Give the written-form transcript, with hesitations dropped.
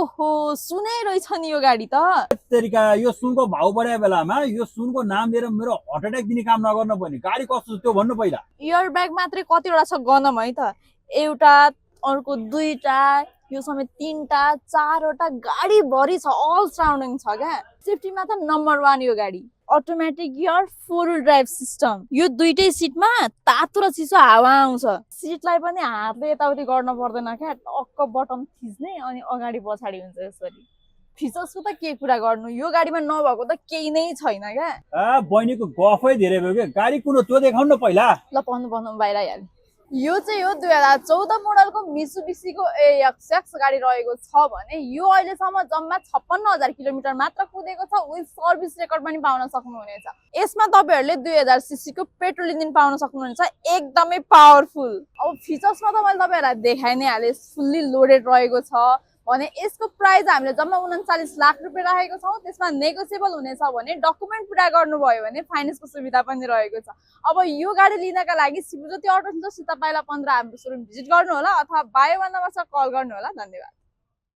ओहो सुनै रहेछ नि यो गाडी त। तरिका यो सुनको भाउ बढाए बेलामा यो सुनको नाम लिएर मेरो हार्ट एट्याक दिने काम नगर्नु पर्ने। गाडी कस्तो छ त्यो भन्नु पहिला। एयर ब्याग मात्रै कतिवटा छ गनम है त? एउटा, अर्को दुईटा, यो समेत तीनटा, चारवटा, गाडी भरि छ, अल सराउन्डिङ छ क्या। सेफ्टीमा त नम्बर 1 यो गाडी। Automatic gear, 4 wheel drive system. यो दुईटै सिटमा तातो र चिसो हावा आउँछ। सिटलाई पनि हातले यताउति गर्न पर्दैन क्या, टक्क बटन थिच्ने अनि अगाडि पछाडि हुन्छ यसरी। फिचर्सको त के कुरा गर्नु, यो गाडीमा नभएको त केही नै छैन क्या। बहिनीको गफै धेरै भयो क्या। गाडी कुन हो त्यो देखाउनु न पहिला। ल भन्नु बाहिर आइहाल्यो। यो चाहिँ हो 2014 मोडलको मित्सुबिसीको एएक्सएक्स गाडी रहेको छ भने यो अहिलेसम्म जम्मा 56,000 किलोमिटर मात्र कुदेको छ। विथ सर्भिस रेकर्ड पनि पाउन सक्नुहुनेछ। यसमा तपाईहरुले 2000 सीसी को पेट्रोल इन्जिन पाउन सक्नुहुनेछ, एकदमै पावरफुल। अब फिचर्समा त मैले तपाईहरुलाई देखाइ नै हाले, फुल्ली लोडेड रहेको छ भने यसको प्राइस हामीले जम्मा 39 लाख रुपैयाँ राखेको छौं। त्यसमा नेगोसिएबल हुनेछ भने डकुमेन्ट पुरा गर्नुभयो भने फाइनान्सको सुविधा पनि रहेको छ। अब यो गाडी लिनका लागि शिवज्योति अटो सेन्टरसित तपाईलाई 15 हाम्रो शोरूम भिजिट गर्नु होला अथवा बायो नम्बरमा कल गर्नु होला। धन्यवाद।